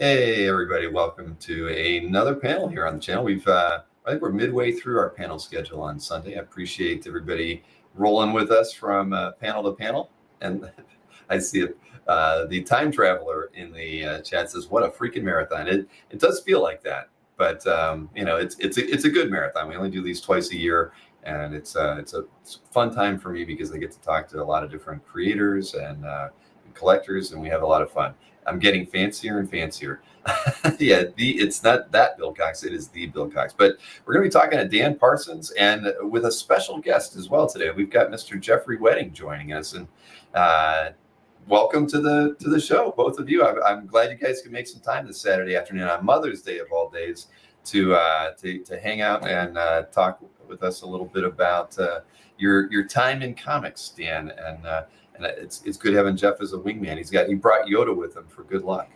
Hey, everybody, welcome to another panel here on the channel. I think we're midway through our panel schedule on Sunday. I appreciate everybody rolling with us from panel to panel. And I see it, the time traveler in the chat says, what a freaking marathon. It does feel like that, but it's a good marathon. We only do these twice a year, and it's a fun time for me because I get to talk to a lot of different creators and collectors, and we have a lot of fun. I'm getting fancier and fancier. Yeah, it's not that Bill Cox, it is the Bill Cox. But we're going to be talking to Dan Parsons and with a special guest as well today. We've got Mr. Jeffrey Wedding joining us, and welcome to the show, both of you. I'm glad you guys could make some time this Saturday afternoon on Mother's Day of all days to hang out and talk with us a little bit about your time in comics, Dan. And it's good having Jeff as a wingman. He brought Yoda with him for good luck.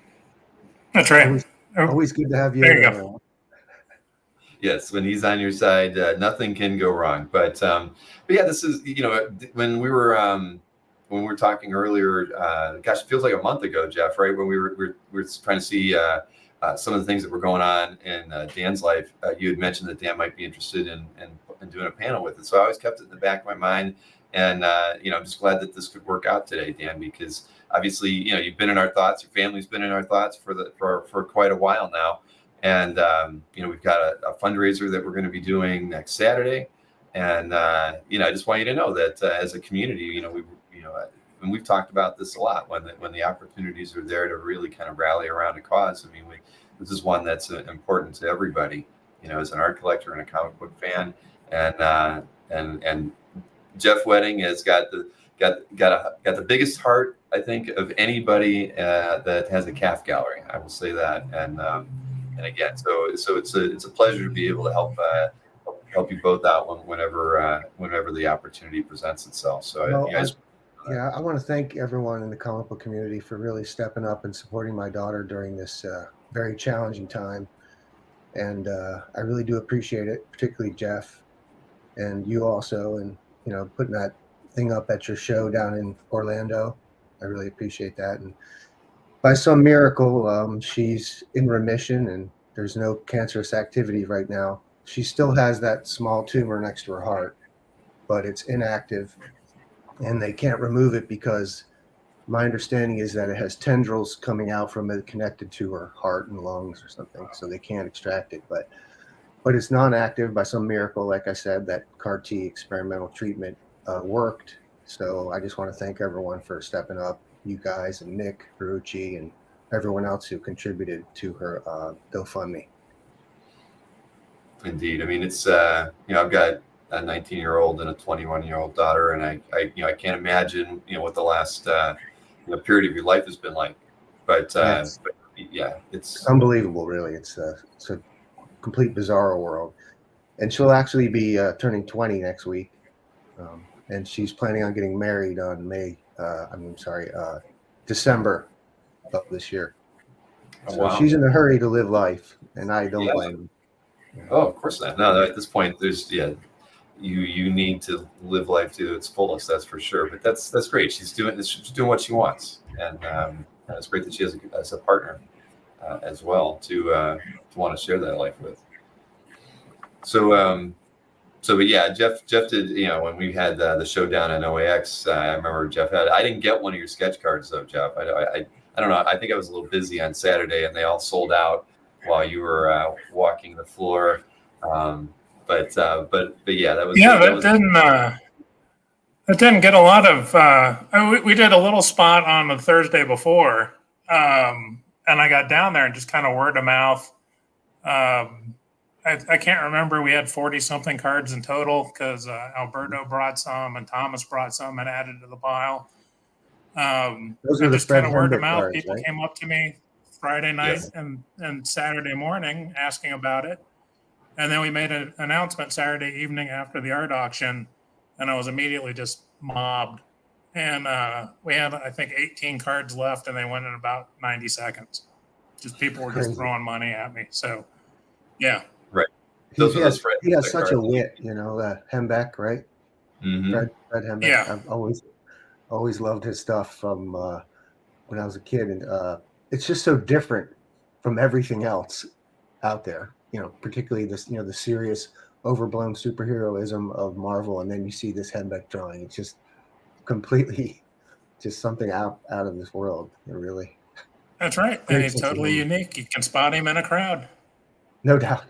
That's right. Always good to have you. There you go. Yes, when he's on your side, nothing can go wrong. But yeah, this is when we were talking earlier. Gosh, it feels like a month ago, Jeff. Right when we were trying to see some of the things that were going on in Dan's life. You had mentioned that Dan might be interested in doing a panel with it. So I always kept it in the back of my mind. And, I'm just glad that this could work out today, Dan, because obviously, you've been in our thoughts. Your family's been in our thoughts for quite a while now. And, we've got a fundraiser that we're going to be doing next Saturday. And, I just want you to know that as a community, and we've talked about this a lot, when the opportunities are there to really kind of rally around a cause. I mean, this is one that's important to everybody, as an art collector and a comic book fan. And Jeff Wedding has got the biggest heart, I think, of anybody that has a calf gallery. I will say that, and again, so it's a pleasure to be able to help you both out whenever the opportunity presents itself. So, I want to thank everyone in the comic book community for really stepping up and supporting my daughter during this very challenging time, and I really do appreciate it, particularly Jeff and you also, and putting that thing up at your show down in Orlando. I really appreciate that. And by some miracle, she's in remission and there's no cancerous activity right now. She still has that small tumor next to her heart, but it's inactive and they can't remove it because my understanding is that it has tendrils coming out from it connected to her heart and lungs or something. So they can't extract it, but it's non-active by some miracle. Like I said, that CAR-T experimental treatment worked. So I just want to thank everyone for stepping up, you guys and Nick, Ferrucci, and everyone else who contributed to her GoFundMe. Indeed. I mean, it's, I've got a 19-year-old and a 21-year-old daughter, and I can't imagine, what the last period of your life has been like. But yeah, it's unbelievable, really. It's a complete bizarro world. And she'll actually be turning 20 next week. And she's planning on getting married on December of this year. So wow. She's in a hurry to live life, and I don't blame her. Oh, of course not. No, at this point, you need to live life to its fullest. That's for sure. But that's great. She's doing what she wants, and it's great that she has a partner as well to want to share that life with. So, but yeah, Jeff did, when we had the show down in OAX, I remember Jeff I didn't get one of your sketch cards though, Jeff. I don't know. I think I was a little busy on Saturday and they all sold out while you were walking the floor. But yeah, that didn't get a lot of, we did a little spot on the Thursday before. And I got down there and just kind of word of mouth. I can't remember. We had 40-something cards in total because Alberto brought some and Thomas brought some and added to the pile. Those are just kind of word of mouth. Cards, people right? came up to me Friday night and Saturday morning asking about it. And then we made an announcement Saturday evening after the art auction, and I was immediately just mobbed. And we had, I think, 18 cards left, and they went in about 90 seconds. Just people were just throwing money at me. So, yeah. Right. He has such a wit, Hembeck, right? Mm-hmm. Fred Hembeck. Yeah. I've always loved his stuff from when I was a kid, and it's just so different from everything else out there. Particularly this, the serious, overblown superheroism of Marvel, and then you see this Henbeck drawing. It's just completely, just something out of this world. Really. That's right. And Great he's sense of totally humor. unique. You can spot him in a crowd. No doubt.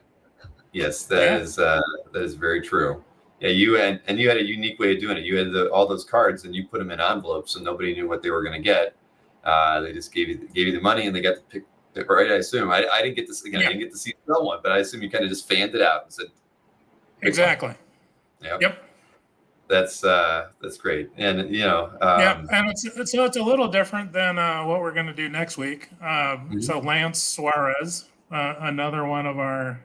Yes, that is very true. Yeah, you had a unique way of doing it. You had all those cards, and you put them in envelopes, so nobody knew what they were going to get. They just gave you the money, and they got to pick. Right, I assume. I didn't get to I didn't get to see the one, but I assume you kind of just fanned it out and said. Exactly. Yep. That's great, and and it's a little different than what we're going to do next week. So Lance Suarez, another one of our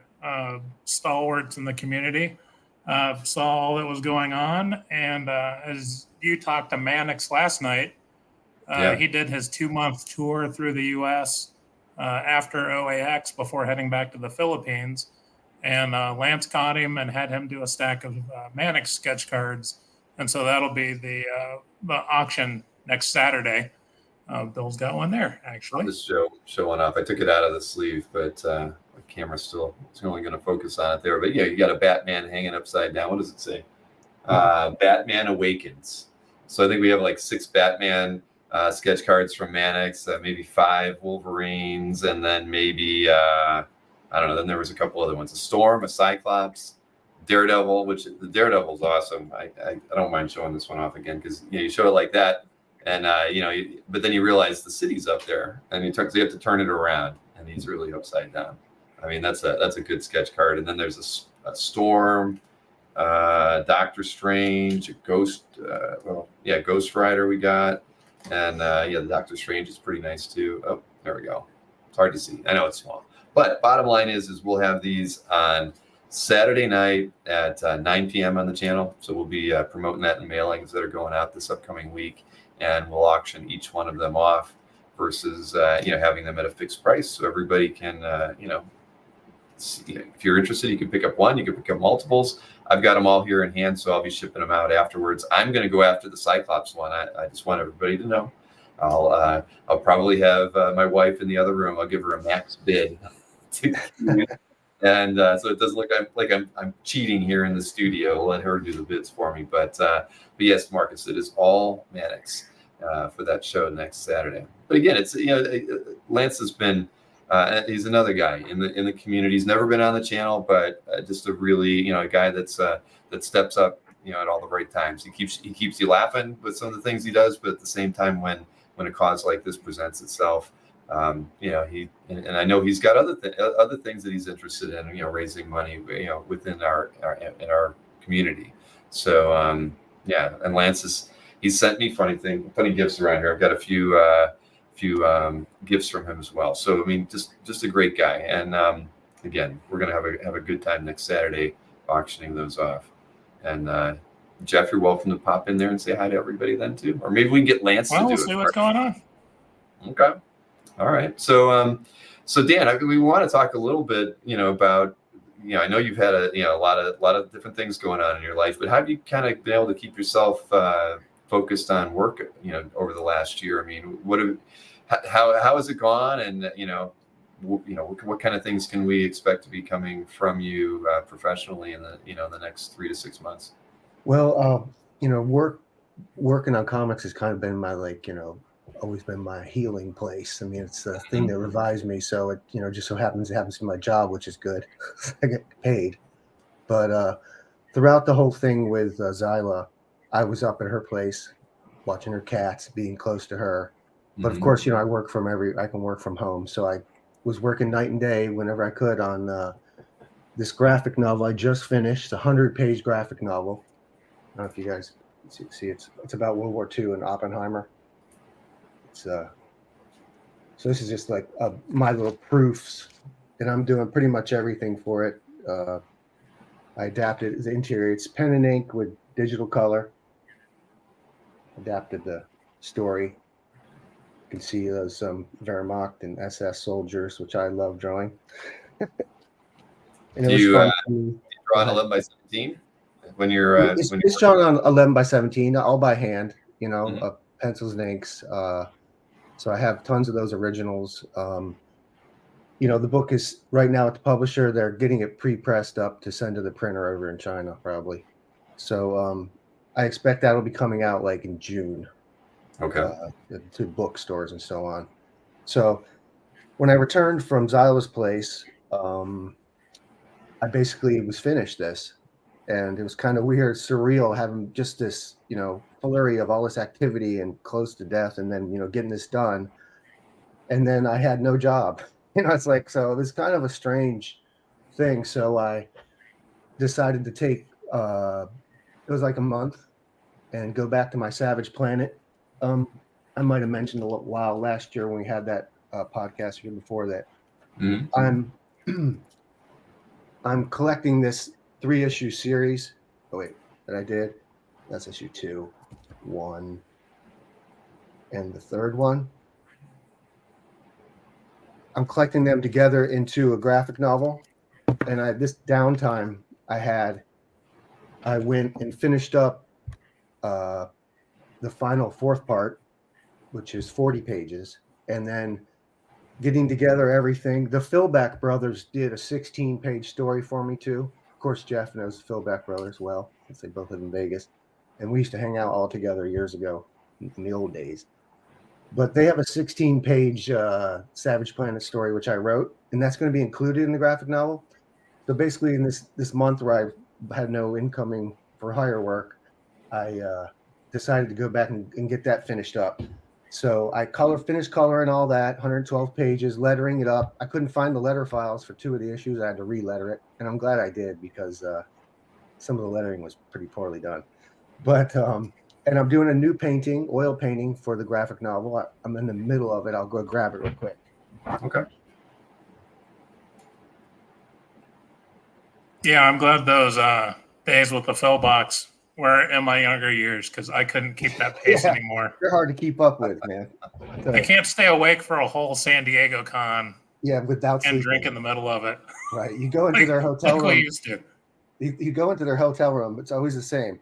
stalwarts in the community, saw all that was going on, and as you talked to Mannix last night, he did his 2-month tour through the U.S. After OAX before heading back to the Philippines. And Lance caught him and had him do a stack of Mannix sketch cards. And so that'll be the auction next Saturday. Bill's got one there, actually. I'll just show one off. I took it out of the sleeve, but the camera's still, it's only going to focus on it there. But yeah, you got a Batman hanging upside down. What does it say? Batman Awakens. So I think we have like 6 Batman sketch cards from Mannix, maybe 5 Wolverines, and then maybe... I don't know. Then there was a couple other ones: a Storm, a Cyclops, Daredevil. Which the Daredevil's awesome. I don't mind showing this one off again because you show it like that, and but then you realize the city's up there, and you have to turn it around, and he's really upside down. I mean, that's a good sketch card. And then there's a Storm, Doctor Strange, a Ghost. Ghost Rider we got, and the Doctor Strange is pretty nice too. Oh, there we go. It's hard to see. I know it's small. But bottom line is we'll have these on Saturday night at 9 p.m. on the channel. So we'll be promoting that in mailings that are going out this upcoming week, and we'll auction each one of them off versus having them at a fixed price, so everybody can if you're interested, you can pick up one, you can pick up multiples. I've got them all here in hand, so I'll be shipping them out afterwards. I'm going to go after the Cyclops one. I just want everybody to know. I'll probably have my wife in the other room. I'll give her a max bid. And so it doesn't look like I'm cheating here in the studio. I'll let her do the bids for me. But yes, Marcus, it is all Mannix for that show next Saturday. But again, it's Lance has been he's another guy in the community. He's never been on the channel, but just a really a guy that steps up at all the right times. He keeps you laughing with some of the things he does, but at the same time when a cause like this presents itself. And I know he's got other things that he's interested in, raising money, within our community. So, and Lance he's sent me funny gifts around here. I've got a few gifts from him as well. So, I mean, just a great guy. And, again, we're going to have a good time next Saturday auctioning those off. And, Jeff, you're welcome to pop in there and say hi to everybody then too. Or maybe we can get Lance to do it. We'll see what's going on. Okay. All right. So, Dan, we want to talk a little bit, about, I know you've had a lot of different things going on in your life, but how have you kind of been able to keep yourself focused on work, over the last year? I mean, how has it gone? And, what kind of things can we expect to be coming from you professionally in the next 3 to 6 months? Well, working on comics has kind of been my, always been my healing place. I mean, it's the thing that revives me. So it, just so happens it happens to my job, which is good. I get paid. But throughout the whole thing with Zyla, I was up at her place watching her cats, being close to her. But of course, I can work from home. So I was working night and day whenever I could on this graphic novel I just finished, a 100-page graphic novel. I don't know if you guys see it's about World War II and Oppenheimer. So this is just like my little proofs, and I'm doing pretty much everything for it. I adapted the interior. It's pen and ink with digital color. Adapted the story. You can see some Wehrmacht and SS soldiers, which I love drawing. And Do you draw on 11 by 17 when you're? It's drawn on 11 by 17, all by hand. Pencils and inks. So I have tons of those originals. the book is right now at the publisher. They're getting it pre-pressed up to send to the printer over in China, probably. So I expect that'll be coming out like in June Okay. to bookstores and so on. So when I returned from Zyla's place, I basically was finished this, and it was kind of weird, surreal having just this, flurry of all this activity and close to death, and then getting this done, and then I had no job. It's like, so it was kind of a strange thing. So I decided to take it was like a month and go back to my Savage Planet. I might have mentioned a little while last year when we had that podcast year before that. I'm I'm collecting this 3-issue series. Oh wait, that I did. That's issue 2, 1, and the third one. I'm collecting them together into a graphic novel. And this downtime I went and finished up the final 4th part, which is 40 pages, and then getting together everything. The Philback brothers did a 16-page story for me too. Of course, Jeff knows the Philback brothers well, since they both live in Vegas, and we used to hang out all together years ago in the old days. But they have a 16-page Savage Planet story, which I wrote, and that's going to be included in the graphic novel. So basically, in this month where I had no incoming for hire work, I decided to go back and get that finished up. So I finished coloring all that, 112 pages, lettering it up. I couldn't find the letter files for 2 of the issues. I had to re-letter it, and I'm glad I did, because some of the lettering was pretty poorly done. But and I'm doing a new painting, oil painting, for the graphic novel. I'm in the middle of it. I'll go grab it real quick. Okay. Yeah, I'm glad those days with the fill box were in my younger years, because I couldn't keep that pace anymore. They're hard to keep up with, man. I can't stay awake for a whole San Diego con. Yeah, without and sleeping. Drink in the middle of it. Right. You go into their hotel room. Like we used to. You go into their hotel room. It's always the same.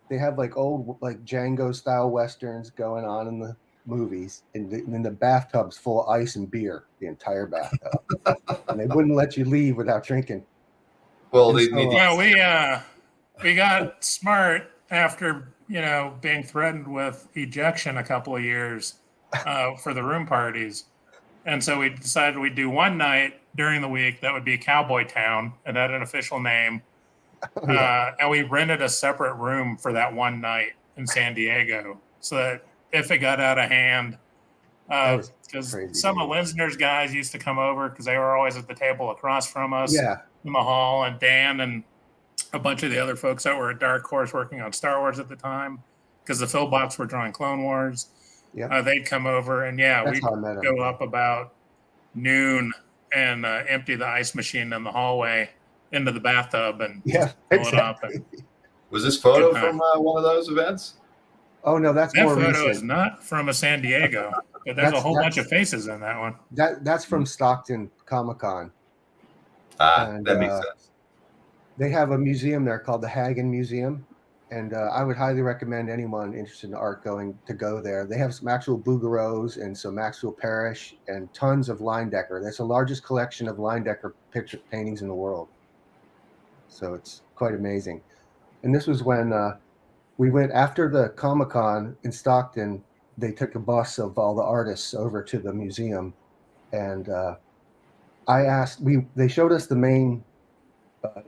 They have like old, like Django style westerns going on in the movies, and then the bathtub's full of ice and beer, the entire bathtub, and they wouldn't let you leave without drinking. Well, we got smart after being threatened with ejection a couple of years for the room parties, and so we decided we'd do one night during the week that would be Cowboy Town, and had an official name. And we rented a separate room for that one night in San Diego, so that if it got out of hand, because some of Linsner's guys used to come over, because they were always at the table across from us in the hall, and Dan and a bunch of the other folks that were at Dark Horse working on Star Wars at the time, because the Philbox were drawing Clone Wars. They'd come over, and we'd go up about noon and empty the ice machine in the hallway into the bathtub and fill it up. And was this photo from one of those events? Oh no, that more photo recent. Is not from a San Diego, but there's a whole bunch of faces in that one. That's from Stockton Comic-Con. That makes sense. They have a museum there called the Hagen Museum, and I would highly recommend anyone interested in art go there. They have some actual Bouguereaus and some Maxwell Parrish and tons of Leyendecker. That's the largest collection of Leyendecker picture paintings in the world. So it's quite amazing. And this was when we went after the Comic-Con in Stockton. They took a bus of all the artists over to the museum, and they showed us the main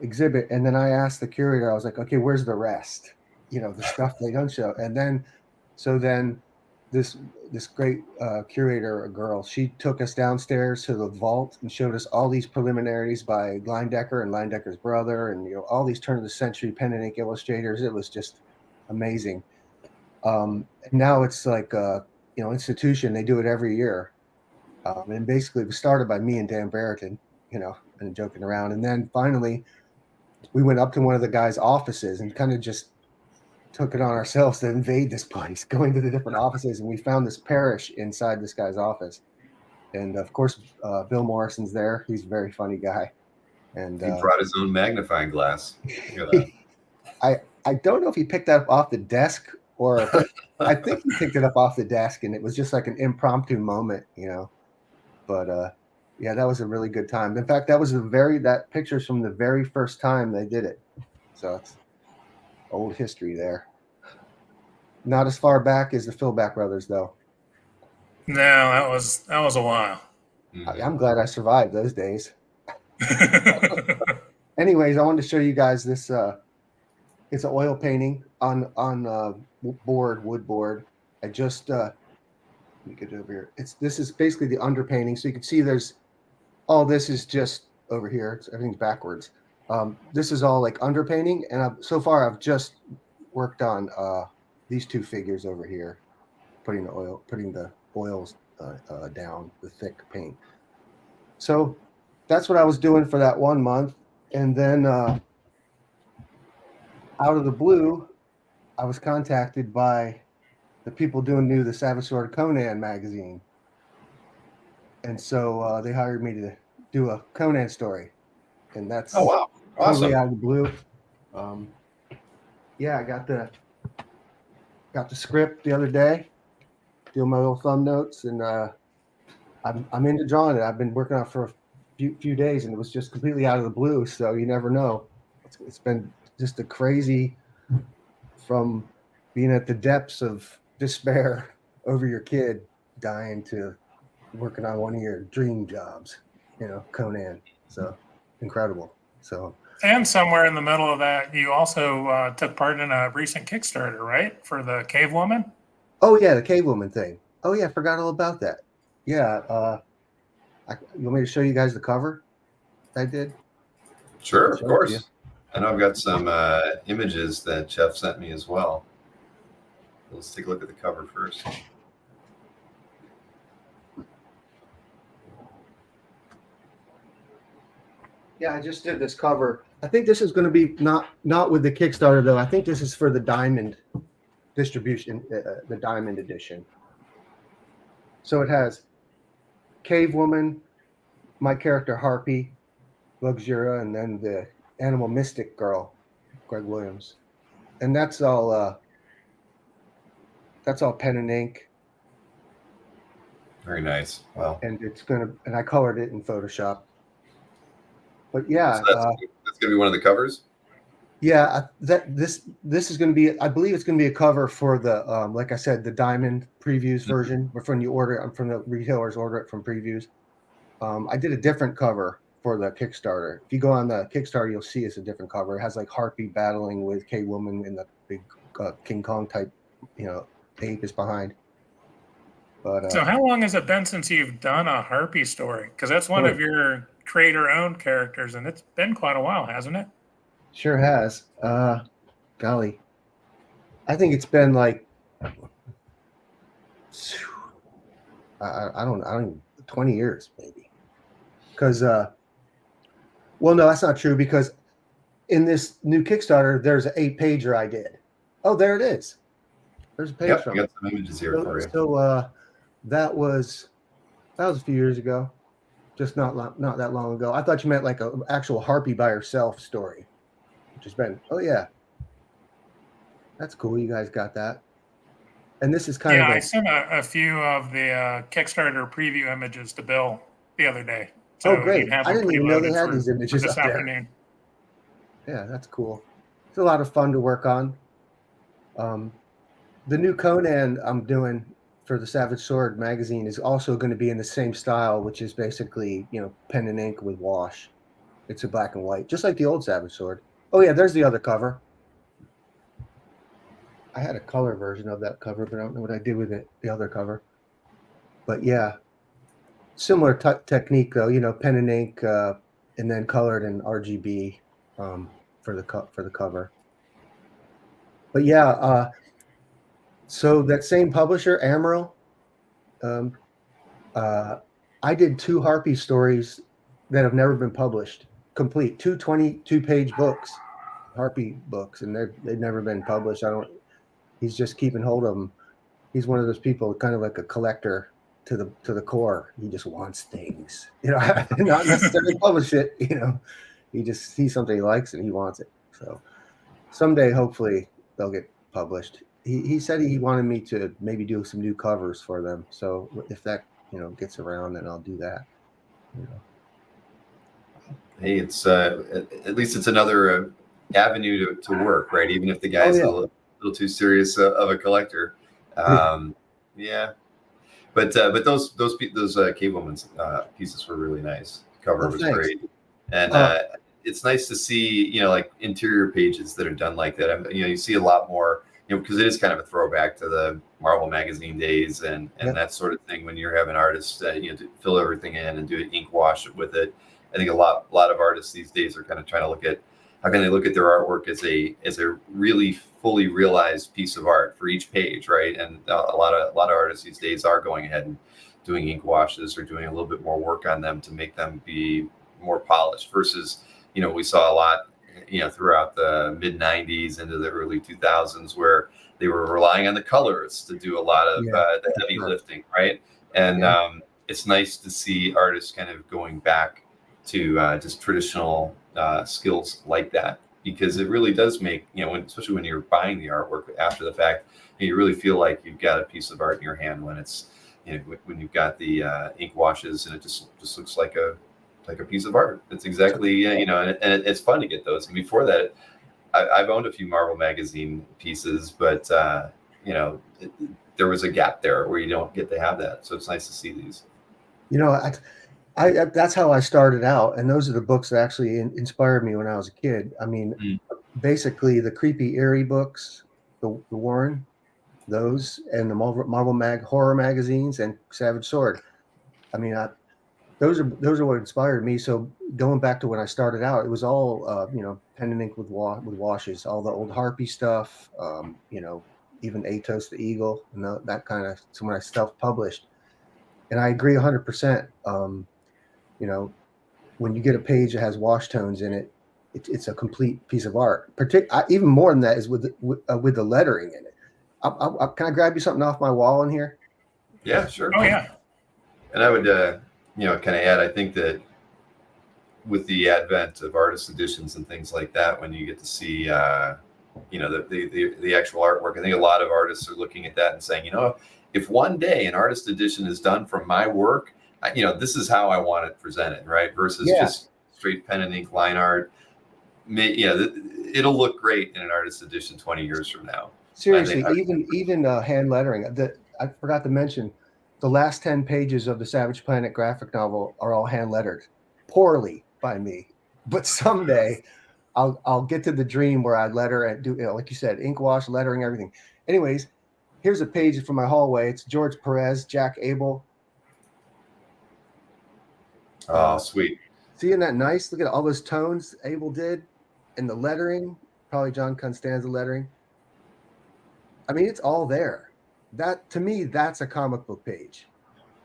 exhibit, and then I asked the curator, I was like, okay, where's the rest? The stuff they don't show. And then this great curator, a girl, she took us downstairs to the vault and showed us all these preliminaries by Leyendecker and Leyendecker's brother, and all these turn of the century pen and ink illustrators. It was just amazing. Now it's like institution. They do it every year, and basically it was started by me and Dan Barrington, and joking around, and then finally we went up to one of the guys' offices and kind of just took it on ourselves to invade this place, going to the different offices, and we found this Parrish inside this guy's office. And of course, Bill Morrison's there. He's a very funny guy. And he brought his own magnifying glass. I don't know if he picked that up off the desk, or I think he picked it up off the desk, and it was just like an impromptu moment, But Yeah, that was a really good time. In fact, that picture's from the very first time they did it. So it's old history there. Not as far back as the Philback brothers, though. No, that was a while. I'm glad I survived those days. Anyways, I wanted to show you guys this. It's an oil painting on wood board. I just let me get it over here. This is basically the underpainting, so you can see there's all this is just over here. Everything's backwards. This is all like underpainting, and so far I've just worked on these two figures over here, putting the oils down, the thick paint. So that's what I was doing for that 1 month, and then out of the blue, I was contacted by the people doing the Savage Sword Conan magazine, and so they hired me to do a Conan story, and that's wow, awesome. totally out of the blue. Yeah, I got the script the other day, doing my little thumb notes, and I'm into drawing it. I've been working on it for a few days, and it was just completely out of the blue. So you never know. It's been just a crazy, from being at the depths of despair over your kid dying to working on one of your dream jobs, Conan. So incredible. So, and somewhere in the middle of that, you also took part in a recent Kickstarter, right, for the Cave Woman? oh yeah, the Cave Woman thing. Oh yeah, I forgot all about that. Yeah, you want me to show you guys the cover I did? Sure, of course. I know I've got some images that Jeff sent me as well. Let's take a look at the cover first. Yeah, I just did this cover. I think this is going to be not with the Kickstarter though. I think this is for the Diamond distribution, the Diamond edition. So it has Cave Woman, my character Harpy, Luxura, and then the Animal Mystic girl, Greg Williams, and that's all pen and ink. Very nice. Wow. And I colored it in Photoshop. But yeah, so that's gonna be one of the covers. Yeah, this is going to be. I believe it's going to be a cover for the like I said, the Diamond Previews version. Or from the retailers order it from Previews. I did a different cover for the Kickstarter. If you go on the Kickstarter, you'll see it's a different cover. It has like Harpy battling with K Woman and the big King Kong type, ape is behind. But so how long has it been since you've done a Harpy story? Because that's one of your creator-owned characters, and it's been quite a while, hasn't it? Sure has. Golly, I think it's been like I don't 20 years maybe. Because well, no, that's not true, because in this new Kickstarter, there's an 8-pager I did. Oh, there it is. There's a page from I got some images here for you. So that was a few years ago, just not that long ago. I thought you meant like an actual Harpy by herself story, which has been, oh yeah, that's cool. You guys got that. And this is kind of I sent a few of the Kickstarter preview images to Bill the other day. So oh great! I didn't even know they had these images this up there. afternoon. Yeah, that's cool. It's a lot of fun to work on. The new Conan I'm doing for the Savage Sword magazine is also going to be in the same style, which is basically, pen and ink with wash. It's a black and white, just like the old Savage Sword. Oh yeah, there's the other cover. I had a color version of that cover, but I don't know what I did with it, the other cover. But yeah, similar technique though, pen and ink, and then colored in RGB for the cover. But yeah, so that same publisher, Amaryl, I did 2 Harpy stories that have never been published, complete, 2 22-page books, Harpy books, and they've never been published. He's just keeping hold of them. He's one of those people, kind of like a collector to the core. He just wants things, not necessarily publish it. He just sees something he likes and he wants it. So someday, hopefully, they'll get published. He said he wanted me to maybe do some new covers for them. So if that gets around, then I'll do that. You know. Hey, it's at least it's another avenue to work, right? Even if the guy's yeah. a little too serious of a collector. Yeah. But those Cableman's pieces were really nice. The cover was Thanks. great, and it's nice to see, you know, like interior pages that are done like that. You know, you see a lot more, you know, because it is kind of a throwback to the Marvel magazine days and that sort of thing. When you're having artists, you know, to fill everything in and do an ink wash with it. I think a lot of artists these days are kind of trying to look at how can they look at their artwork as a really fully realized piece of art for each page, right? And a lot of artists these days are going ahead and doing ink washes or doing a little bit more work on them to make them be more polished versus, you know, we saw a lot, you know, throughout the mid 90s into the early 2000s where they were relying on the colors to do a lot of the heavy lifting, right? And it's nice to see artists kind of going back to just traditional skills like that, because it really does make, you know, especially when you're buying the artwork after the fact, you really feel like you've got a piece of art in your hand when it's, you know, when you've got the ink washes and it just looks like a piece of art. It's exactly, you know, and it's fun to get those. And before that, I've owned a few Marvel magazine pieces, but you know, there was a gap there where you don't get to have that. So it's nice to see these. You know, I that's how I started out, and those are the books that actually inspired me when I was a kid. I mean, basically the creepy, eerie books, the Warren, those, and the Marvel horror magazines, and Savage Sword. I mean, those are what inspired me. So going back to when I started out, it was all you know, pen and ink with washes, all the old Harpy stuff, you know, even Atos the Eagle, and that kind of, some of my stuff published. And I agree 100%. You know, when you get a page that has wash tones in it, it's a complete piece of art. Even more than that is with the lettering in it. Can I grab you something off my wall in here? Yeah, sure. Oh yeah. And I would, you know, kind of add, I think that with the advent of artist editions and things like that, when you get to see, you know, the actual artwork, I think a lot of artists are looking at that and saying, you know, if one day an artist edition is done from my work, you know, this is how I want it presented, right? Versus just straight pen and ink line art. You know, it'll look great in an artist edition 20 years from now. Seriously, even hand lettering. I forgot to mention, the last 10 pages of the Savage Planet graphic novel are all hand lettered, poorly by me. But someday, I'll get to the dream where I letter and do, you know, like you said, ink wash, lettering, everything. Anyways, here's a page from my hallway. It's George Perez, Jack Abel. Oh, sweet. Seeing that nice? Look at all those tones Abel did, and the lettering, probably John Constanza lettering. I mean, it's all there. That, to me, that's a comic book page.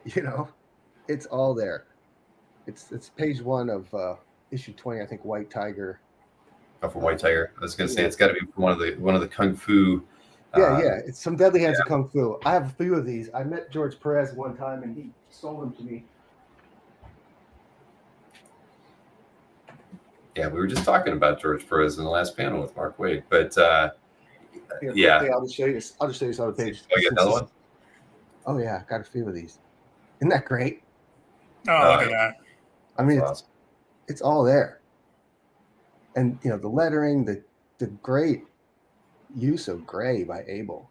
You know, it's all there. It's page 1 of issue 20, I think, White Tiger. Oh, for White Tiger. I was going to say it's got to be one of the kung fu. Yeah, it's some Deadly Hands of Kung Fu. I have a few of these. I met George Perez one time, and he sold them to me. Yeah, we were just talking about George Perez in the last panel with Mark Wade, but yeah, I'll just show you. I'll just show you some of the pages. Oh, you got another one? Oh yeah, got a few of these. Isn't that great? Oh, look at that. I mean, awesome. It's all there, and you know, the lettering, the great use of gray by Abel.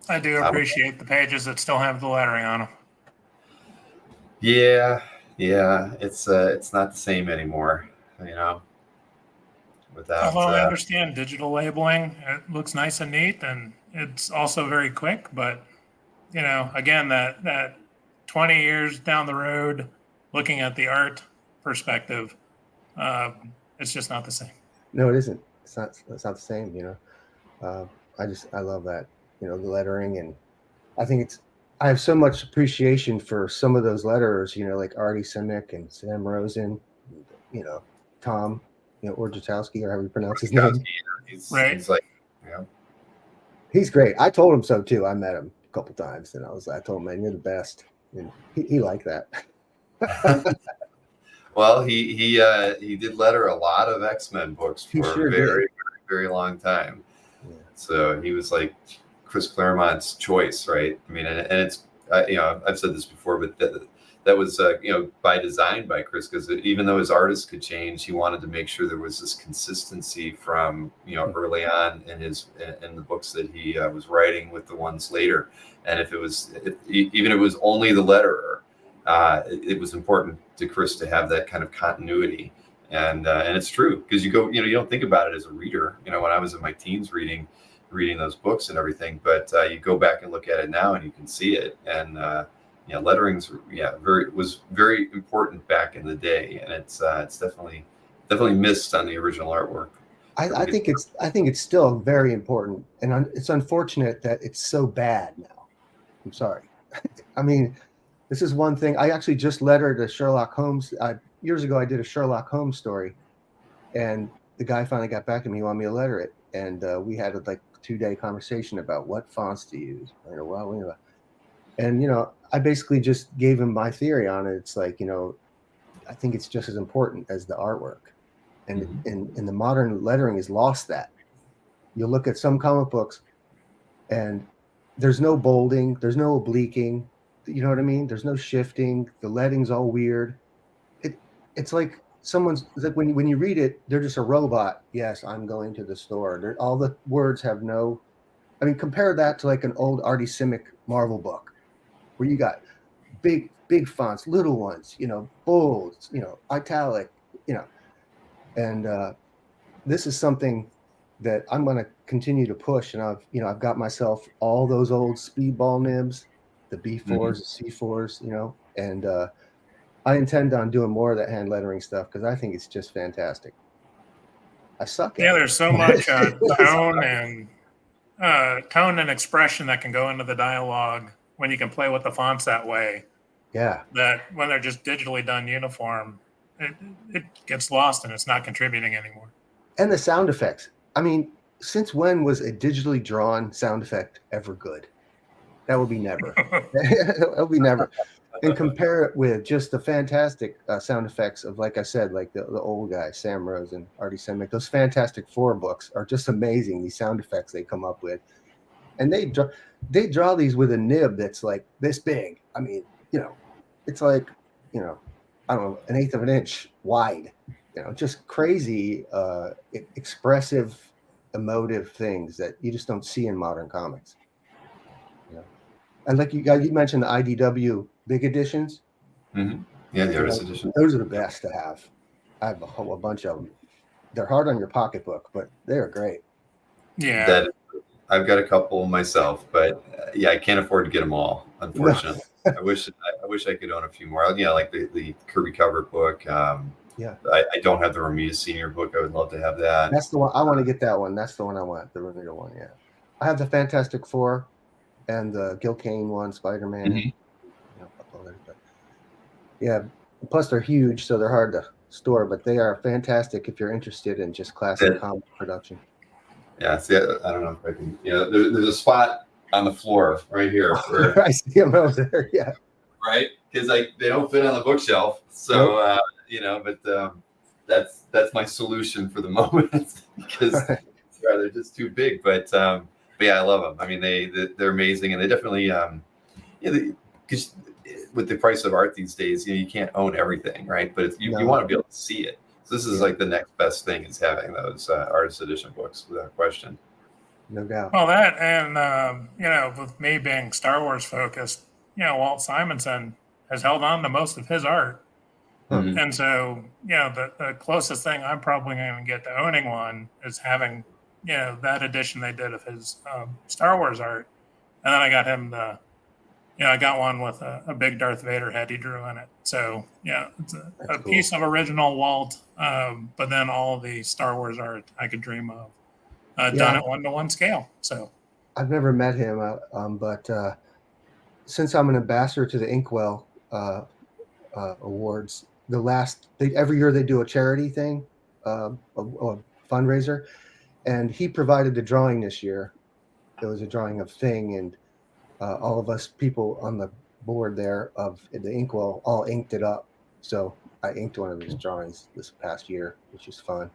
I do appreciate the pages that still have the lettering on them. Yeah, it's not the same anymore, you know. Without, although I understand digital labeling, it looks nice and neat, and it's also very quick. But you know, again, that 20 years down the road, looking at the art perspective, it's just not the same. No, it isn't. It's not the same. You know, I love that. You know, the lettering, and I think I have so much appreciation for some of those letterers, you know, like Artie Simic and Sam Rosen, you know, Tom, you know, Orjatowski, or however you pronounce his name. He's like, yeah, he's great. I told him so too. I met him a couple times, and I told him, man, you're the best, and he liked that. Well, he did letter a lot of X-Men books for a very long time. Yeah. So he was like Chris Claremont's choice, right? I mean, and it's you know, I've said this before, but that was you know, by design by Chris, because even though his artists could change, he wanted to make sure there was this consistency from, you know, early on in the books that he was writing with the ones later. And if it was even if it was only the letterer, it was important to Chris to have that kind of continuity. And it's true, because you don't think about it as a reader. You know, when I was in my teens reading those books and everything, but you go back and look at it now and you can see it. And lettering's was very important back in the day, and it's definitely missed on the original artwork. I think it's still very important, and it's unfortunate that it's so bad now. I'm sorry. I mean, this is one thing. I actually just lettered a Sherlock Holmes. Years ago, I did a Sherlock Holmes story, and the guy finally got back to me. He wanted me to letter it, and we had a 2-day conversation about what fonts to use. And I basically just gave him my theory on it. It's I think it's just as important as the artwork, and in the modern lettering has lost that. You'll look at some comic books, and there's no bolding, there's no obliquing. You know what I mean? There's no shifting. The leading's all weird. It's like someone's when you read it, they're just a robot. Yes, I'm going to the store. All the words have no. I mean, compare that to an old Artie Simic Marvel book, where you got big fonts, little ones, bold, italic, and this is something that I'm going to continue to push. And I've got myself all those old speedball nibs, the B4s, the C4s, and I intend on doing more of that hand lettering stuff because I think it's just fantastic. I suck at it. There's so much tone and expression that can go into the dialogue when you can play with the fonts that way. Yeah. That when they're just digitally done uniform, it gets lost and it's not contributing anymore. And the sound effects. I mean, since when was a digitally drawn sound effect ever good? That would be never. That would be never. And compare it with just the fantastic sound effects of, like I said, the old guys, Sam Rose and Artie Simic. Those Fantastic Four books are just amazing. These sound effects they come up with, and they draw these with a nib that's like this big. I mean, it's I don't know, 1/8 of an inch wide. Just crazy, expressive, emotive things that you just don't see in modern comics. And like you mentioned, the IDW big editions. Mm-hmm. Yeah, the artist edition. Those are the best to have. I have a bunch of them. They're hard on your pocketbook, but they're great. Yeah. I've got a couple myself, but I can't afford to get them all, unfortunately. No. I wish I could own a few more. Like the Kirby cover book. I don't have the Romita Senior book. I would love to have that. That's the one I want to get. That one. That's the one I want. The Romita one. Yeah. I have the Fantastic Four and the Gil Kane one, Spider-Man. Mm-hmm. But yeah. Plus they're huge, so they're hard to store, but they are fantastic if you're interested in just classic comic production. Yeah. See, I don't know if I can. There's a spot on the floor right here. Where, I see them over there. Yeah. Right, because they don't fit on the bookshelf. So but that's my solution for the moment because they're just too big. But yeah, I love them. I mean, they're amazing, and they definitely because with the price of art these days, you can't own everything, right? But you want to be able to see it. So this is the next best thing is having those artist edition books without question. No doubt. Well, that and with me being Star Wars focused, Walt Simonson has held on to most of his art. Mm-hmm. And so, the closest thing I'm probably going to get to owning one is having, that edition they did of his Star Wars art. And then I got him I got one with a big Darth Vader head he drew in it. So, it's a cool piece of original Walt, but then all the Star Wars art I could dream of, done at 1-to-1 scale. So I've never met him, but since I'm an ambassador to the Inkwell Awards, every year they do a charity thing, a fundraiser, and he provided the drawing this year. It was a drawing of Thing, and all of us people on the board there of the Inkwell all inked it up. So I inked one of his drawings this past year, which was fun.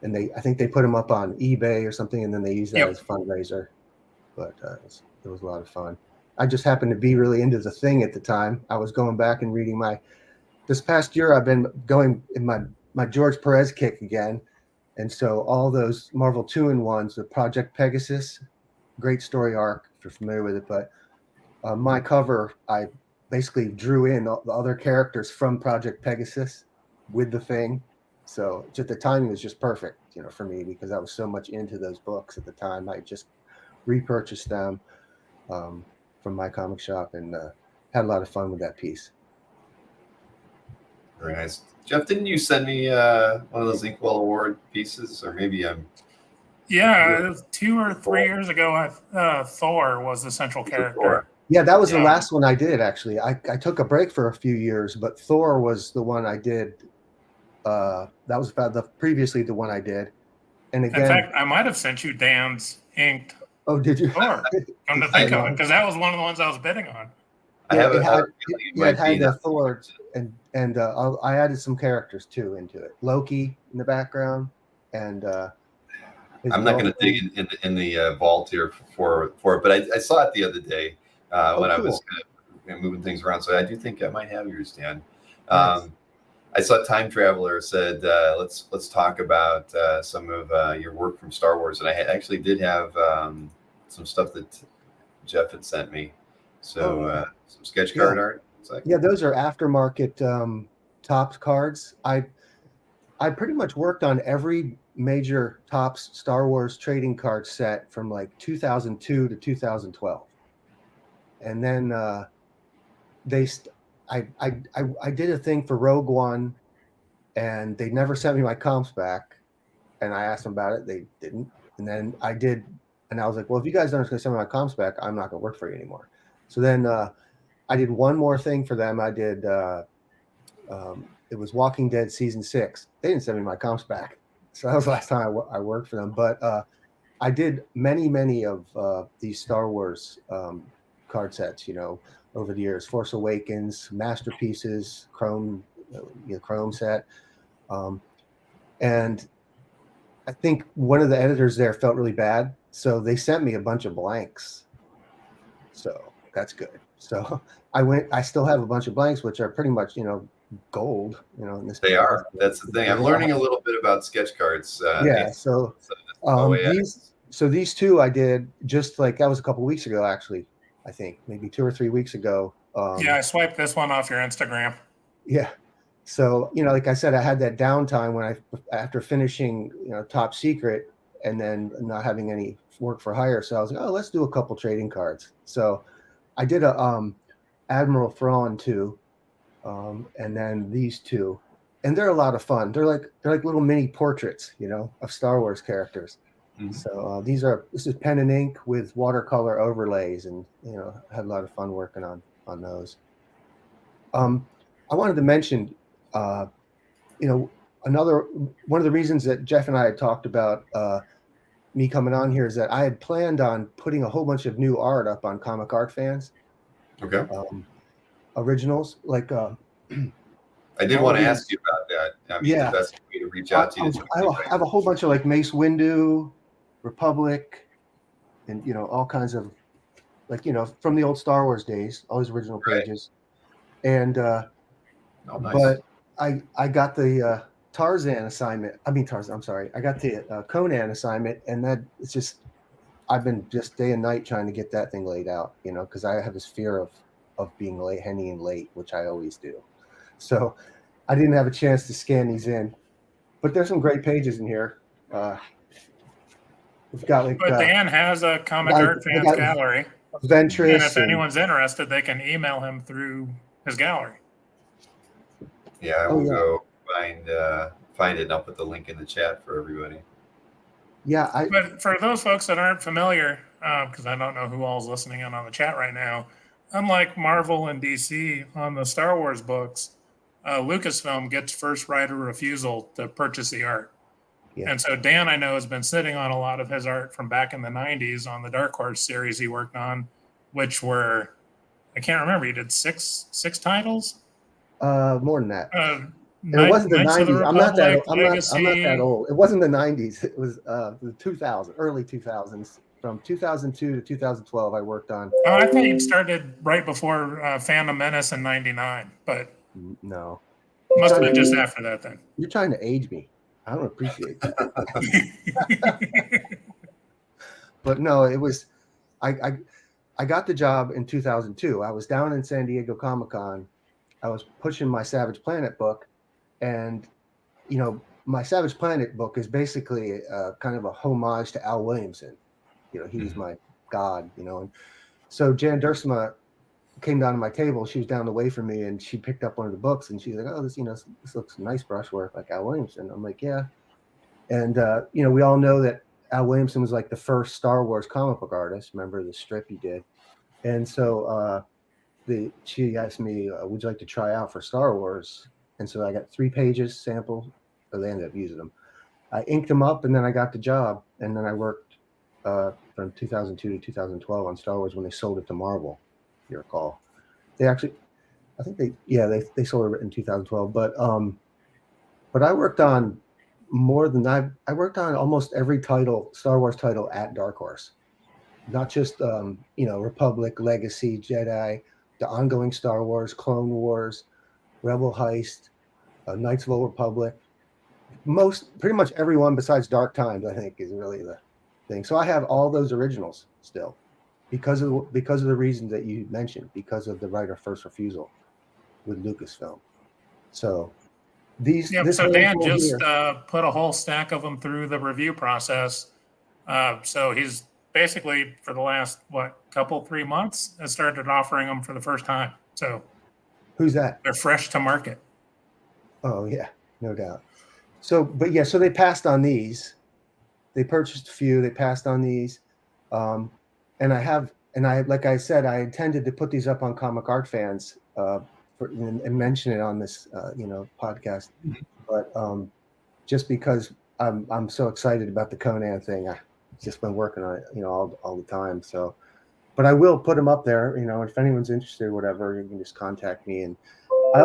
And I think they put them up on eBay or something, and then they use that as a fundraiser. but it was a lot of fun. I just happened to be really into the Thing at the time. I was going back and reading this past year. I've been going in my George Perez kick again, and so all those Marvel 2-in-1s, the Project Pegasus, great story arc if you're familiar with it. But my cover, I basically drew in all the other characters from Project Pegasus with the Thing. So just the timing was just perfect, for me, because I was so much into those books at the time. I just repurchased them from my comic shop and had a lot of fun with that piece. Very nice. Jeff, didn't you send me one of those Inkwell Award pieces? Or maybe I'm... Yeah, it was 2 or 3 years ago, Thor was the central character. Thor. Yeah, that was the last one I did, actually. I took a break for a few years, but Thor was the one I did. That was about previously the one I did. And again, in fact, I might have sent you Dan's inked Oh, did you? Thor, come to think of it, because that was one of the ones I was bidding on. I Yeah, have it a had, feeling it yeah, might it had be the that. Thor, and I added some characters too into it. Loki in the background, and his I'm not going to girlfriend. dig in the vault here for it, but I saw it the other day when I was kind of moving things around. So I do think I might have yours, Dan. Nice. I saw Time Traveler said let's talk about some of your work from Star Wars, and I actually did have some stuff that Jeff had sent me. So some sketch card art. Like. Yeah, those are aftermarket Topps cards. I pretty much worked on every major Topps Star Wars trading card set from like 2002 to 2012, and then I did a thing for Rogue One, and they never sent me my comps back, and I asked them about it. They didn't, and then I did, and I was like, well, if you guys aren't going to send me my comps back, I'm not going to work for you anymore. So then I did one more thing for them. I did it was Walking Dead season 6. They didn't send me my comps back, so that was the last time I worked for them. But I did many of these Star Wars card sets, over the years. Force Awakens, Masterpieces, Chrome set, and I think one of the editors there felt really bad, so they sent me a bunch of blanks. So that's good. So I still have a bunch of blanks, which are pretty much, gold, in this. They are. That's the thing. I'm learning a little bit about sketch cards. These two I did just like that was a couple weeks ago, actually. I think maybe 2 or 3 weeks ago. Yeah, I swiped this one off your Instagram. Yeah. So, like I said, I had that downtime after finishing, Top Secret and then not having any work for hire. So I was like, oh, let's do a couple trading cards. So I did a Admiral Thrawn 2, and then these two, and they're a lot of fun. They're like little mini portraits, of Star Wars characters. Mm-hmm. So this is pen and ink with watercolor overlays, and had a lot of fun working on those. I wanted to mention, another one of the reasons that Jeff and I had talked about me coming on here is that I had planned on putting a whole bunch of new art up on Comic Art Fans. Okay. Originals, like I did want to ask you about that. I mean, the best way to reach out to you is I have a whole bunch of like Mace Windu, Republic, and all kinds of like from the old Star Wars days, all these original pages. And nice. But I got the Tarzan assignment. I mean Tarzan. I'm sorry. I got the Conan assignment, and that it's just I've been just day and night trying to get that thing laid out. Because I have this fear of being late, handing in late, which I always do. So I didn't have a chance to scan these in, but there's some great pages in here. We've got like. But Dan has a Comic Art Fans gallery. Ventress, and if anyone's interested, they can email him through his gallery. Yeah, I will go find it, and I'll put the link in the chat for everybody. Yeah, but for those folks that aren't familiar, because I don't know who all is listening in on the chat right now, unlike Marvel and DC on the Star Wars books, Lucasfilm gets first right of refusal to purchase the art. Yeah. And so Dan, I know, has been sitting on a lot of his art from back in the 90s on the Dark Horse series he worked on, which were, I can't remember, he did six titles? More than that. And it wasn't the 90s. I'm not that old. It wasn't the 90s. It was the 2000s, early 2000s. from 2002 to 2012, I worked on. Oh, I thought you'd started right before Phantom Menace in '99, but No, must have been just after that then. you're trying to age me. I don't appreciate that. But no, it was I got the job in 2002. I was down in San Diego Comic-Con. I was pushing my Savage Planet book, and you know, my Savage Planet book is basically kind of a homage to Al Williamson. You know, he's my god. You know, and so Jan Duursema came down to my table. She was down the way from me, and she picked up one of the books, and she's like, "Oh, this, you know, this looks nice brushwork like Al Williamson." I'm like, "Yeah," and you know, we all know that Al Williamson was like the first Star Wars comic book artist. Remember the strip he did? And so she asked me, "Would you like to try out for Star Wars?" And so I got 3 pages sample. Or they ended up using them. I inked them up, and then I got the job. And then I worked from 2002 to 2012 on Star Wars when they sold it to Marvel. If you recall, they actually, I think they sold it in 2012. But I worked on more than I worked on almost every Star Wars title at Dark Horse, not just you know, Republic, Legacy, Jedi, the ongoing Star Wars, Clone Wars, Rebel Heist, Knights of the Old Republic. Pretty much everyone besides Dark Times, I think, is really the thing. So I have all those originals still, because of the reasons that you mentioned, because of the right of first refusal with Lucasfilm. So so Dan just put a whole stack of them through the review process. So he's basically, for the last 3 months, has started offering them for the first time. So who's that? They're fresh to market. Oh yeah, no doubt. So, but yeah, so they passed on these. They purchased a few. They passed on these, and I like I said, I intended to put these up on Comic Art Fans and mention it on this you know, podcast, but just because I'm so excited about the Conan thing, I've just been working on it, you know, all the time. So, but I will put them up there. You know, if anyone's interested or whatever, you can just contact me. And I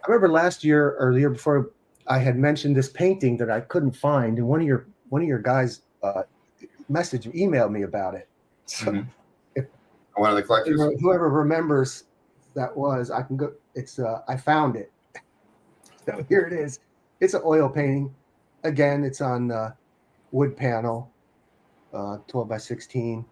remember last year or the year before, I had mentioned this painting that I couldn't find, and one of your guys emailed me about it. So if one of the collectors, whoever remembers that was, I can go. It's I found it. So here it is. It's an oil painting. Again, it's on wood panel, 12 by 16.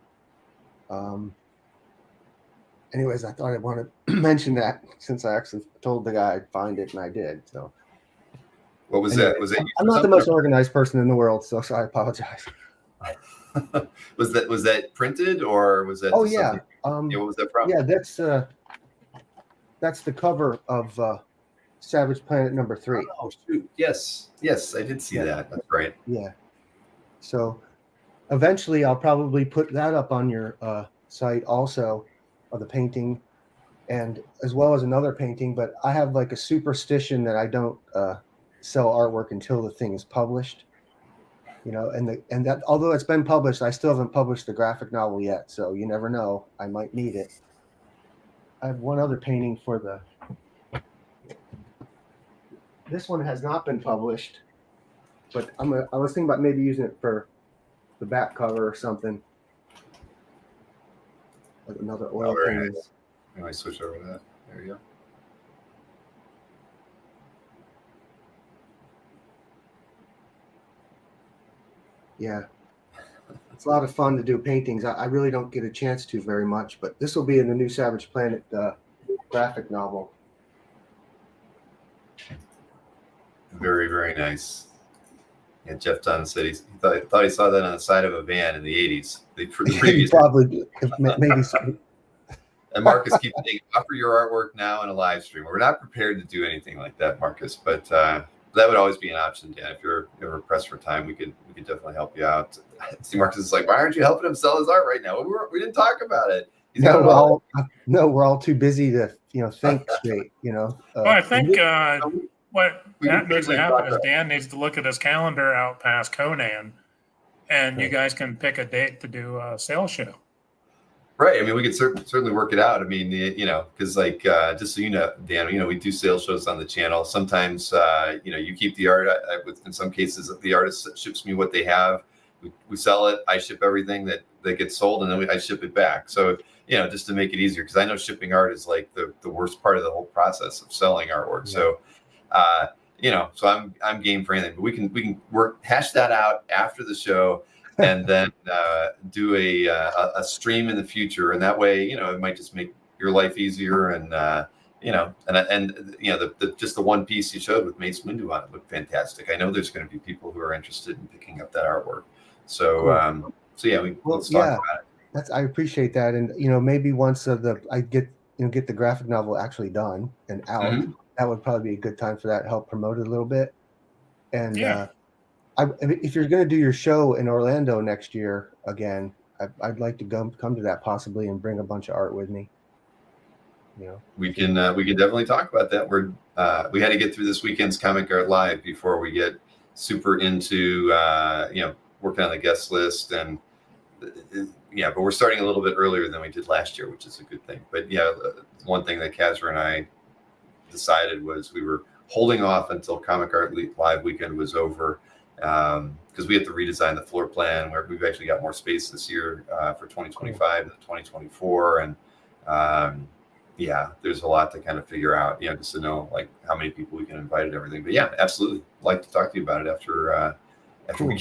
Anyways, I thought I wanted to mention that since I actually told the guy I'd find it, and I did. So. What was that? Was it? I'm not the most organized person in the world, so I apologize. was that printed, or was that? Oh yeah. Yeah, what was that from? Yeah, that's the cover of Savage Planet #3. Oh shoot! Yes, I did see that. That's right. Yeah. So eventually, I'll probably put that up on your site also, of the painting, and as well as another painting. But I have like a superstition that I don't sell artwork until the thing is published, you know, and that although it's been published, I still haven't published the graphic novel yet. So you never know, I might need it. I have one other painting for this one has not been published, but I was thinking about maybe using it for the back cover or something. Like another oil painting. Nice. Let me switch over to that. There you go. Yeah, it's a lot of fun to do paintings. I really don't get a chance to very much, but this will be in the new Savage Planet graphic novel. Very, very nice. Yeah, Jeff Dunn said he thought he saw that on the side of a van in the 80s. The previous Probably, maybe. And Marcus keeps saying, offer your artwork now in a live stream. We're not prepared to do anything like that, Marcus, but that would always be an option, Dan. If you're ever pressed for time, we could definitely help you out. See, Marcus is like, why aren't you helping him sell his art right now? We didn't talk about it. We're all too busy to think straight. Well, I think what needs to happen is Dan needs to look at his calendar out past Conan, and you guys can pick a date to do a sales show. Right. I mean, we could certainly work it out. I mean, because just so you know, Dan, we do sales shows on the channel. Sometimes, you keep the art. In some cases, the artist ships me what they have. we sell it. I ship everything that gets sold, and then I ship it back. So, just to make it easier, because I know shipping art is like the worst part of the whole process of selling artwork. Yeah. So, so I'm game for anything, but we can hash that out after the show, and then do a stream in the future, and that way, it might just make your life easier, and just the one piece you showed with Mace Windu on it looked fantastic. I know there's going to be people who are interested in picking up that artwork. So, Cool. let's talk about it. I appreciate that, and maybe once I get the graphic novel actually done and out, that would probably be a good time for that. Help promote it a little bit, and if you're going to do your show in Orlando next year again, I'd like to come to that possibly and bring a bunch of art with me. We can definitely talk about that. We had to get through this weekend's Comic Art Live before we get super into working on the guest list, and but we're starting a little bit earlier than we did last year, which is a good thing. But one thing that Kazra and I decided was we were holding off until Comic Art Live weekend was over, because we have to redesign the floor plan, where we've actually got more space this year for 2025 and 2024, and there's a lot to kind of figure out, just to know like how many people we can invite and everything. But absolutely, I'd like to talk to you about it after we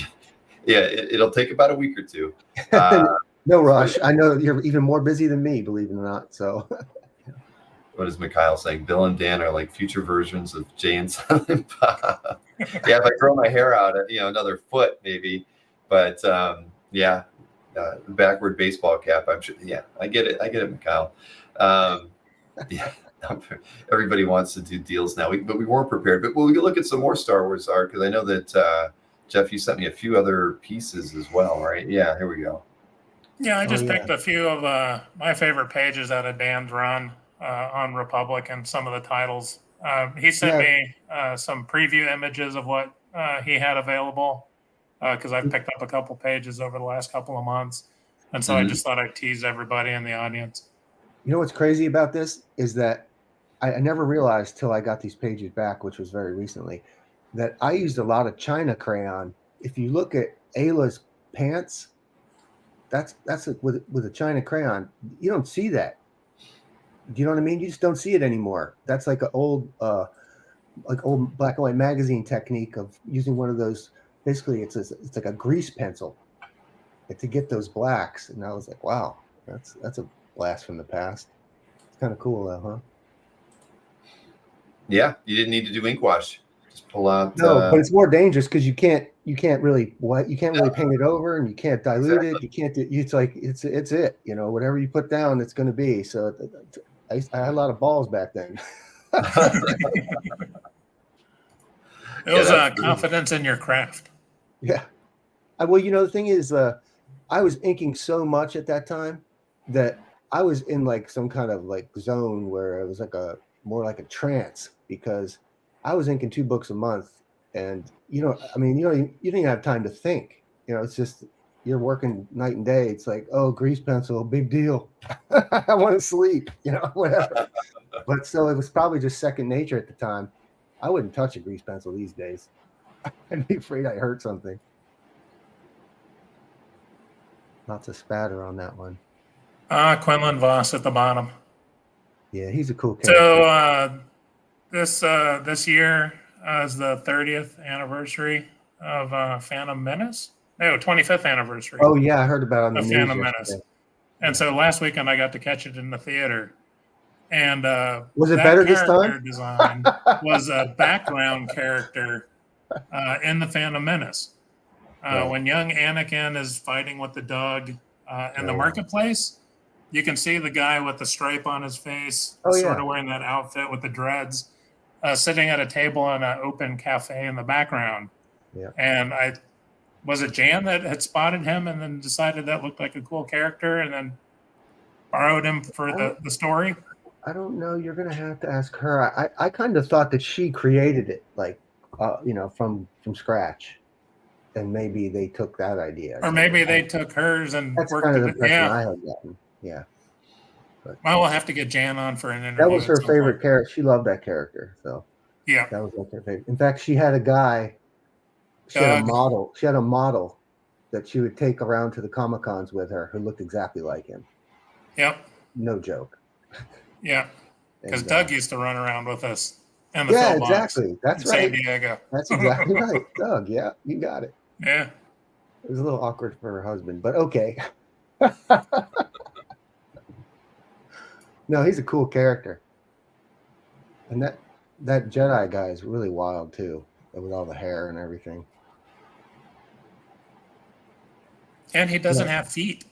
get, it'll take about a week or two. No rush. I know you're even more busy than me, believe it or not. So what is Mikhail saying? Bill and Dan are like future versions of Jay and Silent Bob. If I grow my hair out, another foot maybe, but backward baseball cap. I'm sure. Yeah, I get it, Mikhail. Everybody wants to do deals now, but we weren't prepared. But we can look at some more Star Wars art, because I know that Jeff, you sent me a few other pieces as well, right? Yeah, here we go. Yeah, I just picked a few of my favorite pages out of Dan's run on Republic and some of the titles. He sent me some preview images of what he had available, because I've picked up a couple pages over the last couple of months. And so I just thought I'd tease everybody in the audience. You know what's crazy about this is that I never realized till I got these pages back, which was very recently, that I used a lot of China crayon. If you look at Ayla's pants, that's with a China crayon. You don't see that. Do you know what I mean? You just don't see it anymore. That's like an old black and white magazine technique of using one of those. Basically, it's like a grease pencil to get those blacks. And I was like, wow, that's a blast from the past. It's kind of cool, though, huh? Yeah, you didn't need to do ink wash. Just pull out. No, but it's more dangerous because you can't really paint it over, and you can't dilute it. You can't do. It's like it's it. Whatever you put down, it's going to be. So I had a lot of balls back then. It was confidence in your craft. Yeah. Well, the thing is, I was inking so much at that time that I was in like some kind of like zone where it was like more like a trance, because I was inking 2 books a month, and you don't even have time to think. It's just you're working night and day. It's like, oh, grease pencil, big deal. I want to sleep, whatever. But so it was probably just second nature at the time. I wouldn't touch a grease pencil these days. I'd be afraid I hurt something. Lots of spatter on that one. Quinlan Voss at the bottom. Yeah, he's a cool character. So this year is the 30th anniversary of Phantom Menace. No, 25th anniversary. Oh yeah, I heard about it on the news Phantom yesterday. Menace. And so last weekend I got to catch it in the theater. And was it better this time? Design was a background character in the Phantom Menace. When young Anakin is fighting with the dog in the marketplace, you can see the guy with the stripe on his face, sort of wearing that outfit with the dreads, sitting at a table in an open cafe in the background. Yeah. And was it Jan that had spotted him and then decided that looked like a cool character and then borrowed him for the story? I don't know. You're going to have to ask her. I kind of thought that she created it, like, from scratch. And maybe they took that idea. Or maybe they took hers and that's worked kind of it. the impression Yeah. I had gotten. Yeah. But well, we'll have to get Jan on for an interview. that was her favorite character. She loved that character. So yeah, that was like her favorite. In fact, she had a guy. She had a model that she would take around to the Comic-Cons with her who looked exactly like him. Yep. No joke. Yeah. Because And, Doug used to run around with us in the yeah, Phil box exactly. That's in right. San Diego. That's exactly right. Doug, yeah, you got it. Yeah. It was a little awkward for her husband, but okay. No, he's a cool character. And that Jedi guy is really wild too, with all the hair and everything. And he doesn't Yeah. have feet.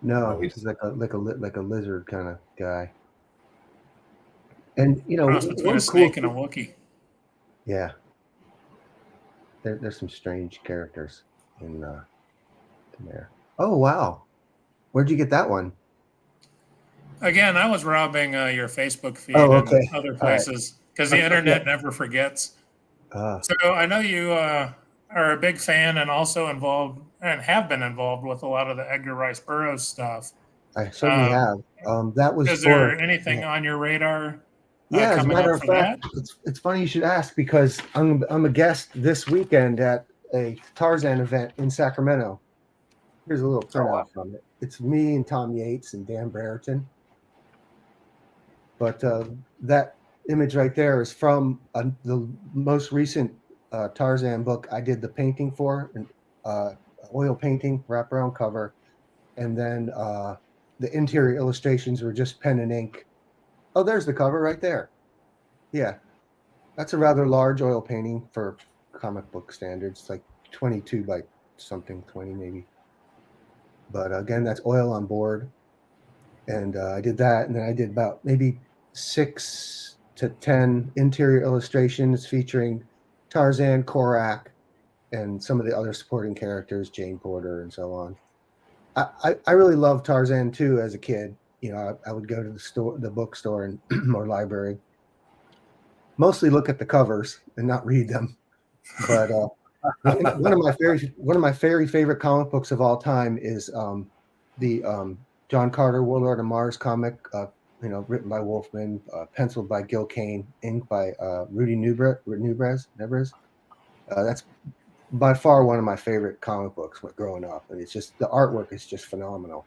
No, Oh, he's like a lizard kind of guy. And Cross between a snake and a Wookiee. Yeah. There's some strange characters in there. Oh wow. Where'd you get that one? Again, I was robbing your Facebook feed Oh, and okay. other All right. places because the internet never forgets. So I know you are a big fan and also involved and have been involved with a lot of the Edgar Rice Burroughs stuff. I certainly have. That was Is there anything on your radar as a coming matter up of for fact, that? it's funny you should ask because I'm a guest this weekend at a Tarzan event in Sacramento. Here's a little printout from it. It's me and Tom Yates and Dan Brereton. But that image right there is from the most recent Tarzan book I did the painting for, an oil painting, wraparound cover, and then the interior illustrations were just pen and ink. Oh, there's the cover right there. Yeah, that's a rather large oil painting for comic book standards, like 22 by something, 20 maybe. But again, that's oil on board. And I did that, and then I did about maybe 6 to 10 interior illustrations featuring Tarzan, Korak, and some of the other supporting characters, Jane Porter, and so on. I really loved Tarzan too as a kid. I would go to the bookstore and or library, mostly look at the covers and not read them. But one of my very favorite comic books of all time is the John Carter Warlord of Mars comic. Written by Wolfman, penciled by Gil Kane, inked by Rudy Nebrez. That's by far one of my favorite comic books growing up, and it's just the artwork is just phenomenal.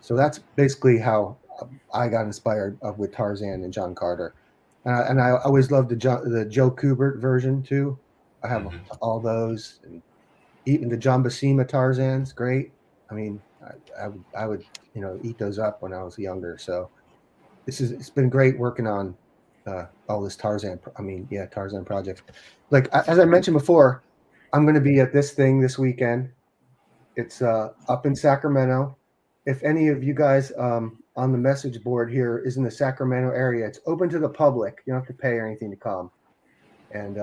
So that's basically how I got inspired with Tarzan and John Carter, and I always loved the Joe Kubert version too. I have all those, and even the John Buscema Tarzan's great. I mean, I would eat those up when I was younger. So it's been great working on all this Tarzan projects. Like as I mentioned before, I'm going to be at this thing this weekend. It's up in Sacramento. If any of you guys on the message board here is in the Sacramento area, it's open to the public. You don't have to pay or anything to come. And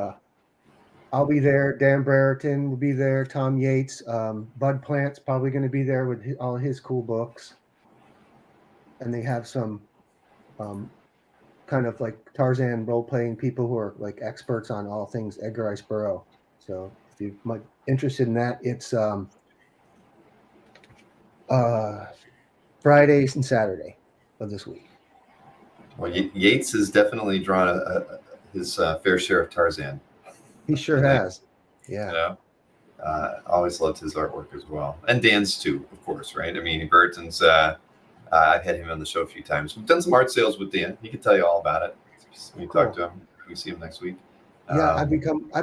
I'll be there. Dan Brereton will be there. Tom Yates. Bud Plant's probably going to be there with all his cool books. And they have some kind of like Tarzan role-playing people who are like experts on all things Edgar Rice Burroughs. So if you're interested in that, it's Fridays and Saturday of this week. Well, Yates has definitely drawn his fair share of Tarzan. He sure has. Yeah. Always loved his artwork as well, and Dan's too, of course. Right? I mean, Burton's. I've had him on the show a few times. We've done some art sales with Dan. He can tell you all about it. We talk to him. We see him next week. Yeah, I've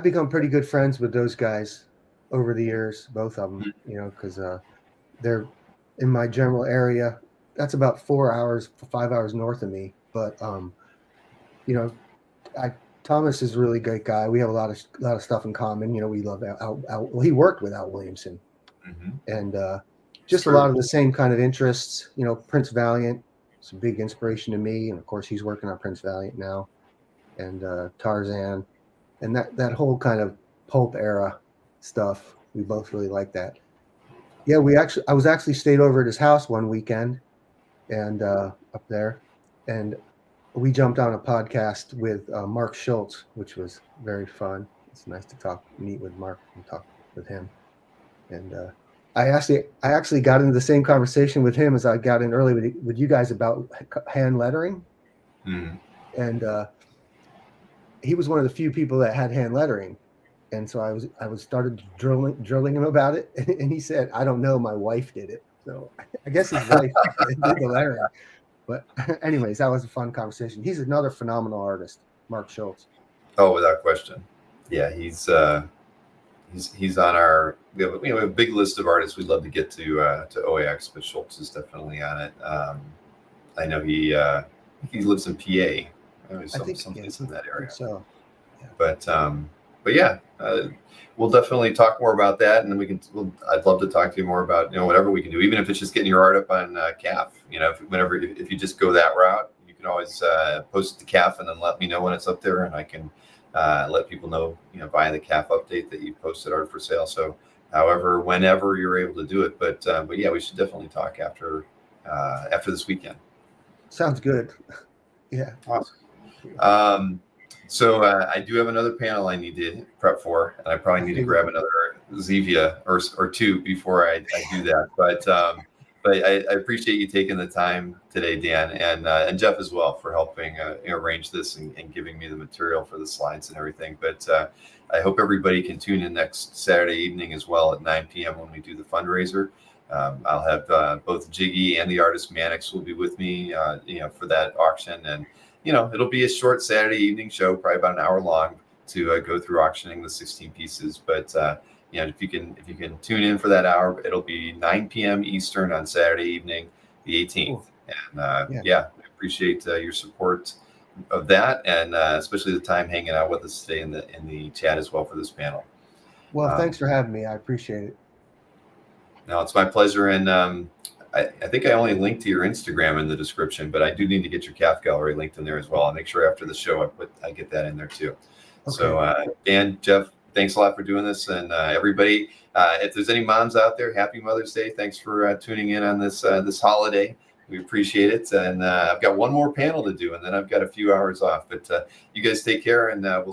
become pretty good friends with those guys over the years, both of them. Because they're in my general area. That's about 5 hours north of me. But Thomas is a really great guy. We have a lot of stuff in common. We love he worked with Al Williamson, and just a lot of the same kind of interests. Prince Valiant is a big inspiration to me, and of course he's working on Prince Valiant now, and Tarzan, and that whole kind of pulp era stuff. We both really like that. Yeah, I was actually stayed over at his house one weekend, and up there, and we jumped on a podcast with Mark Schultz, which was very fun. It's nice to meet with Mark and talk with him. And I actually got into the same conversation with him as I got in early with you guys about hand lettering. And he was one of the few people that had hand lettering. And so I was started drilling him about it, and he said, "I don't know, my wife did it." So I guess his wife did the lettering. But anyways, that was a fun conversation. He's another phenomenal artist, Mark Schultz. Oh, without question. Yeah, he's on our. We have a big list of artists we'd love to get to OAX, but Schultz is definitely on it. I know he lives in PA. I know someplace in that area. So, yeah. But yeah, we'll definitely talk more about that, and then I'd love to talk to you more about whatever we can do, even if it's just getting your art up on CAF. If you just go that route, you can always post it to CAF and then let me know when it's up there, and I can let people know via the CAF update that you posted art for sale. So whenever you're able to do it, but yeah, we should definitely talk after this weekend. Sounds good. Yeah. Awesome. So I do have another panel I need to prep for, and I probably need to grab another Zevia or two before I do that. But I appreciate you taking the time today, Dan, and Jeff as well for helping arrange this and giving me the material for the slides and everything. But I hope everybody can tune in next Saturday evening as well at 9 p.m. when we do the fundraiser. I'll have both Jiggy and the artist Mannix will be with me, for that auction, and it'll be a short Saturday evening show, probably about an hour long, to go through auctioning the 16 pieces. But if you can tune in for that hour, it'll be 9 p.m. Eastern on Saturday evening, the 18th. Cool. And I appreciate your support of that, and especially the time hanging out with us today in the chat as well for this panel. Well, thanks for having me. I appreciate it. No, it's my pleasure. And I think I only linked to your Instagram in the description, but I do need to get your CAF gallery linked in there as well. I'll make sure after the show I get that in there too. Okay. So Dan, Jeff, thanks a lot for doing this, and everybody. If there's any moms out there, happy Mother's Day! Thanks for tuning in on this holiday. We appreciate it. And I've got one more panel to do, and then I've got a few hours off. But you guys take care, and we'll